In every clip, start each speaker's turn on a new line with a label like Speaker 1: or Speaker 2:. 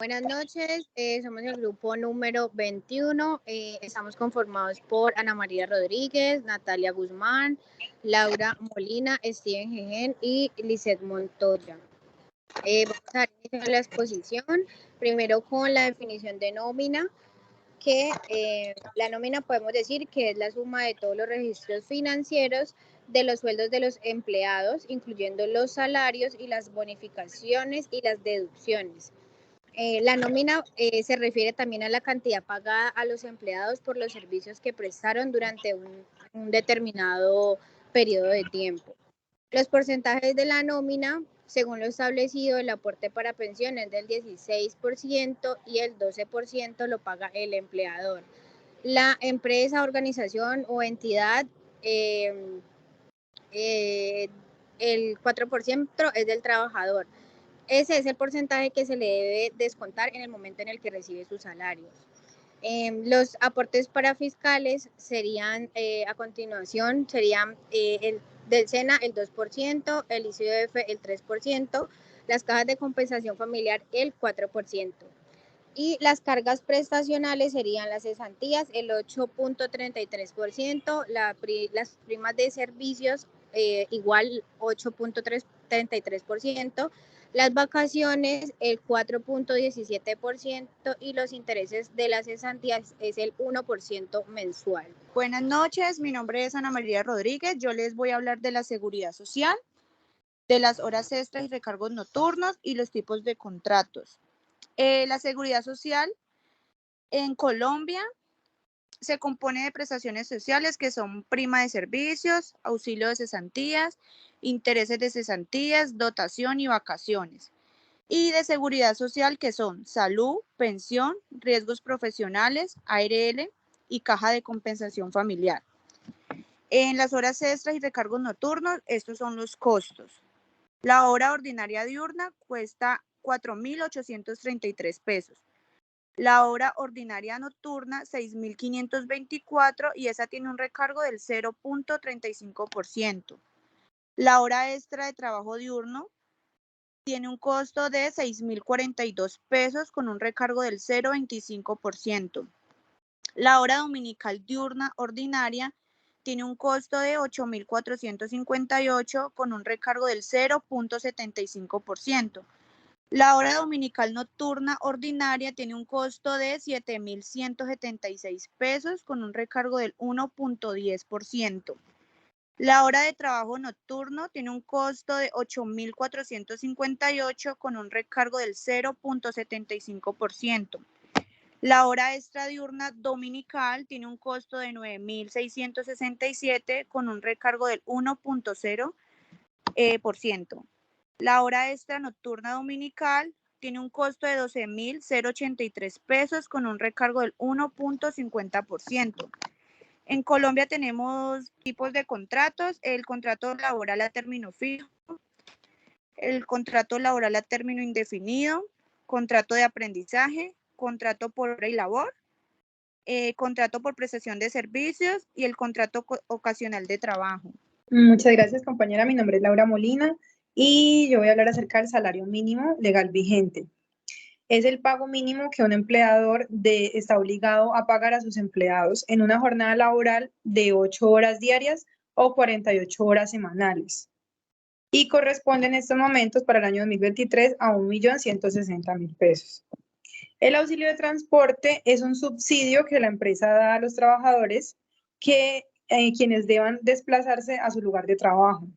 Speaker 1: Buenas noches, somos el grupo número 21, estamos conformados por Ana María Rodríguez, Natalia Guzmán, Laura Molina, Steven Gegen y Lisette Montoya. Vamos a dar inicio a la exposición, primero con la definición de nómina, que la nómina podemos decir que es la suma de todos los registros financieros de los sueldos de los empleados, incluyendo los salarios y las bonificaciones y las deducciones. La nómina se refiere también a la cantidad pagada a los empleados por los servicios que prestaron durante un determinado periodo de tiempo. Los porcentajes de la nómina, según lo establecido, el aporte para pensión es del 16% y el 12% lo paga el empleador. La empresa, organización o entidad, el 4% es del trabajador. Ese es el porcentaje que se le debe descontar en el momento en el que recibe sus salarios. Los aportes para fiscales serían, a continuación, serían el del SENA el 2%, el ICBF el 3%, las cajas de compensación familiar el 4%. Y las cargas prestacionales serían las cesantías el 8.33%, las primas de servicios igual 8.33%, las vacaciones el 4.17% y los intereses de las cesantías es el 1% mensual.
Speaker 2: Buenas noches, mi nombre es Ana María Rodríguez. Yo les voy a hablar de la seguridad social, de las horas extras y recargos nocturnos y los tipos de contratos. La seguridad social en Colombia se compone de prestaciones sociales que son prima de servicios, auxilio de cesantías, intereses de cesantías, dotación y vacaciones. Y de seguridad social que son salud, pensión, riesgos profesionales, ARL y caja de compensación familiar. En las horas extras y recargos nocturnos, estos son los costos. La hora ordinaria diurna cuesta 4.833 pesos. La hora ordinaria nocturna, 6.524 y esa tiene un recargo del 0.35%. La hora extra de trabajo diurno tiene un costo de 6.042 pesos con un recargo del 0.25%. La hora dominical diurna ordinaria tiene un costo de 8.458 con un recargo del 0.75%. La hora dominical nocturna ordinaria tiene un costo de 7.176 pesos con un recargo del 1.10%. La hora de trabajo nocturno tiene un costo de 8.458 con un recargo del 0.75%. La hora extra diurna dominical tiene un costo de 9.667 con un recargo del 1.0%. La hora extra nocturna dominical tiene un costo de 12.083 pesos con un recargo del 1.50%. En Colombia tenemos tipos de contratos: el contrato laboral a término fijo, el contrato laboral a término indefinido, contrato de aprendizaje, contrato por hora y labor, contrato por prestación de servicios y el contrato ocasional de trabajo.
Speaker 3: Muchas gracias, compañera. Mi nombre es Laura Molina y yo voy a hablar acerca del salario mínimo legal vigente. Es el pago mínimo que un empleador está obligado a pagar a sus empleados en una jornada laboral de 8 horas diarias o 48 horas semanales. Y corresponde en estos momentos para el año 2023 a 1.160.000 pesos. El auxilio de transporte es un subsidio que la empresa da a los trabajadores quienes deban desplazarse a su lugar de trabajo.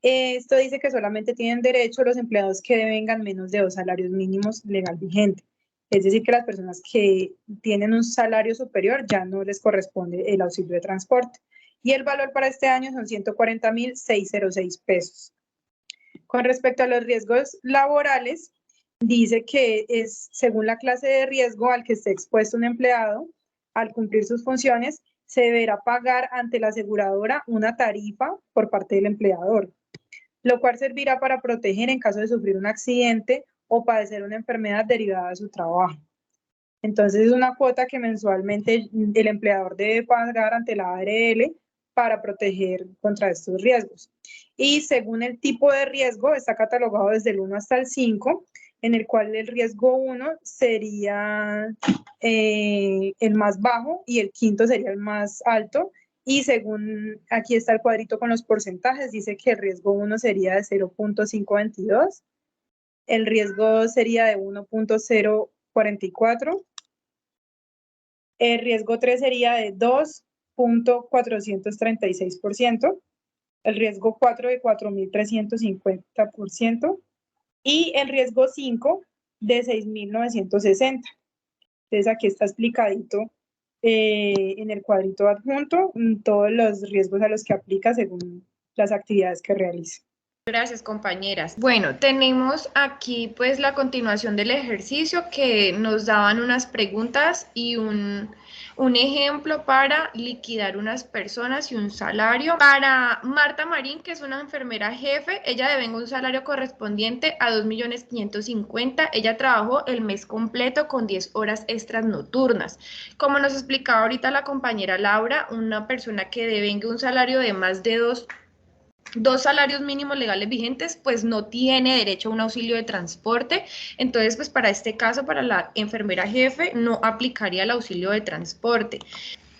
Speaker 3: Esto dice que solamente tienen derecho los empleados que devengan menos de 2 salarios mínimos legal vigente. Es decir, que las personas que tienen un salario superior ya no les corresponde el auxilio de transporte. Y el valor para este año son 140.606 pesos. Con respecto a los riesgos laborales, dice que es según la clase de riesgo al que esté expuesto un empleado, al cumplir sus funciones, se deberá pagar ante la aseguradora una tarifa por parte del empleador, lo cual servirá para proteger en caso de sufrir un accidente o padecer una enfermedad derivada de su trabajo. Entonces es una cuota que mensualmente el empleador debe pagar ante la ARL para proteger contra estos riesgos. Y según el tipo de riesgo, está catalogado desde el 1 hasta el 5. en el cual el riesgo 1 sería el más bajo y el quinto sería el más alto. Y según aquí está el cuadrito con los porcentajes, dice que el riesgo 1 sería de 0.522, el riesgo 2 sería de 1.044, el riesgo 3 sería de 2.436%, el riesgo 4 de 4.350% y el riesgo 5 de 6.960. Entonces aquí está explicadito en el cuadrito adjunto todos los riesgos a los que aplica según las actividades que realice.
Speaker 4: Gracias, compañeras. Bueno, tenemos aquí pues la continuación del ejercicio que nos daban unas preguntas y un ejemplo para liquidar unas personas y un salario. Para Marta Marín, que es una enfermera jefe, ella devenga un salario correspondiente a 2.550.000. Ella trabajó el mes completo con 10 horas extras nocturnas. Como nos explicaba ahorita la compañera Laura, una persona que devenga un salario de más de dos salarios mínimos legales vigentes, pues no tiene derecho a un auxilio de transporte. Entonces, pues para este caso, para la enfermera jefe, no aplicaría el auxilio de transporte.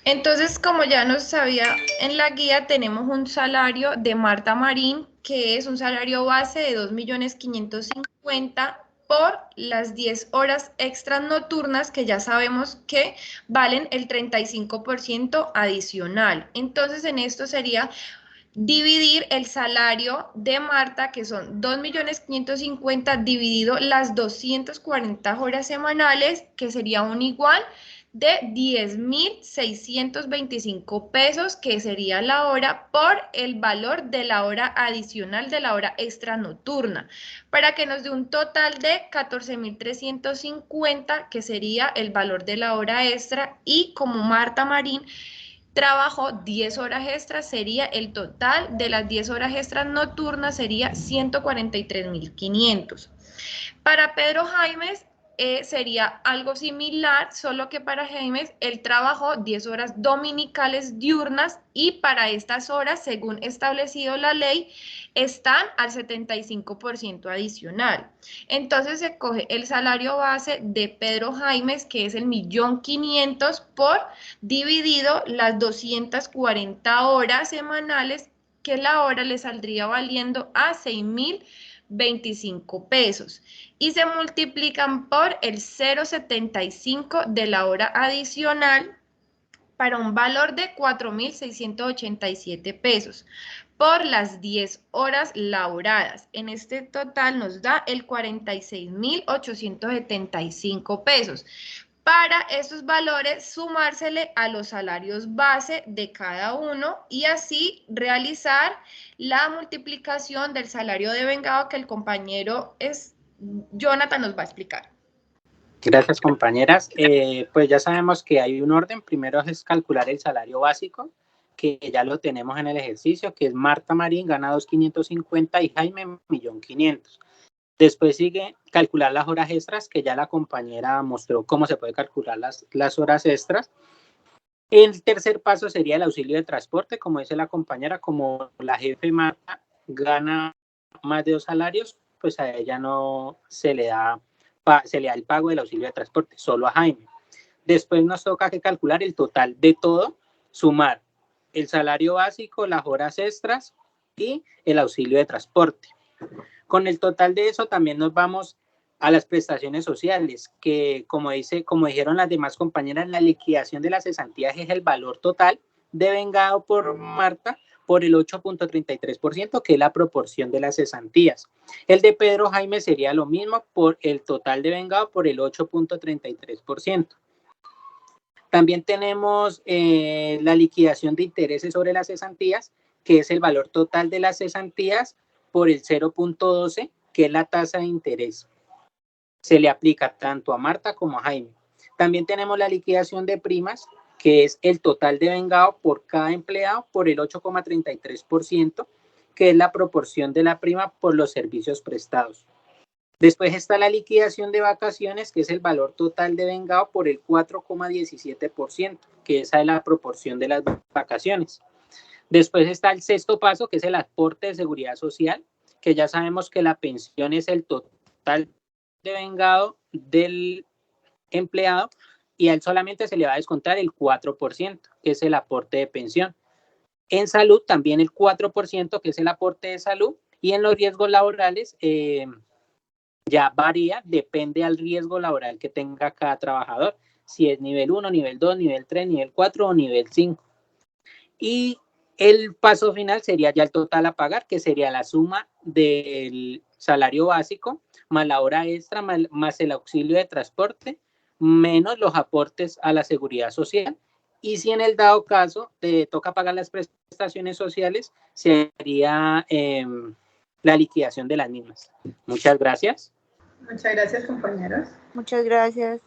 Speaker 4: Entonces, como ya nos sabía en la guía, tenemos un salario de Marta Marín, que es un salario base de 2.550.000 por las 10 horas extras nocturnas, que ya sabemos que valen el 35% adicional. Entonces, en esto sería dividir el salario de Marta, que son 2.550.000, dividido las 240 horas semanales, que sería un igual de 10.625 pesos, que sería la hora, por el valor de la hora adicional de la hora extra nocturna, para que nos dé un total de 14.350, que sería el valor de la hora extra. Y como Marta Marín trabajó 10 horas extras, sería el total de las 10 horas extras nocturnas, sería 143.500. Para Pedro Jaimes sería algo similar, solo que para Jaimes él trabajó 10 horas dominicales diurnas, y para estas horas, según establecido la ley, están al 75% adicional. Entonces se coge el salario base de Pedro Jaimes, que es el 1.500.000, por dividido las 240 horas semanales, que la hora le saldría valiendo a 6.025 pesos, y se multiplican por el 0.75 de la hora adicional, para un valor de 4.687 pesos por las 10 horas laboradas. En este total nos da el 46.875 pesos. Para esos valores, sumársele a los salarios base de cada uno y así realizar la multiplicación del salario devengado, que el compañero Jonathan nos va a explicar.
Speaker 5: Gracias, compañeras. Pues ya sabemos que hay un orden. Primero es calcular el salario básico, que ya lo tenemos en el ejercicio, que es Marta Marín gana 2.550.000 y Jaime 1.500.000. Después sigue calcular las horas extras, que ya la compañera mostró cómo se puede calcular las horas extras. El tercer paso sería el auxilio de transporte, como dice la compañera. Como la jefe Marta gana más de 2 salarios, pues a ella no se le da el pago del auxilio de transporte, solo a Jaime. Después nos toca que calcular el total de todo, sumar el salario básico, las horas extras y el auxilio de transporte. Con el total de eso también nos vamos a las prestaciones sociales, que como dijeron las demás compañeras, la liquidación de las cesantías es el valor total devengado por Marta por el 8.33%, que es la proporción de las cesantías. El de Pedro Jaime sería lo mismo, por el total devengado por el 8.33%. También tenemos la liquidación de intereses sobre las cesantías, que es el valor total de las cesantías por el 0.12, que es la tasa de interés. Se le aplica tanto a Marta como a Jaime. También tenemos la liquidación de primas, que es el total devengado por cada empleado por el 8.33%, que es la proporción de la prima por los servicios prestados. Después está la liquidación de vacaciones, que es el valor total devengado por el 4.17%, que esa es la proporción de las vacaciones. Después está el sexto paso, que es el aporte de seguridad social, que ya sabemos que la pensión es el total devengado del empleado y a él solamente se le va a descontar el 4%, que es el aporte de pensión. En salud también el 4%, que es el aporte de salud, y en los riesgos laborales ya varía, depende al riesgo laboral que tenga cada trabajador, si es nivel 1, nivel 2, nivel 3, nivel 4 o nivel 5. Y el paso final sería ya el total a pagar, que sería la suma del salario básico, más la hora extra, más el auxilio de transporte, menos los aportes a la seguridad social. Y si en el dado caso te toca pagar las prestaciones sociales, sería la liquidación de las mismas. Muchas gracias.
Speaker 3: Muchas gracias, compañeros.
Speaker 2: Muchas gracias.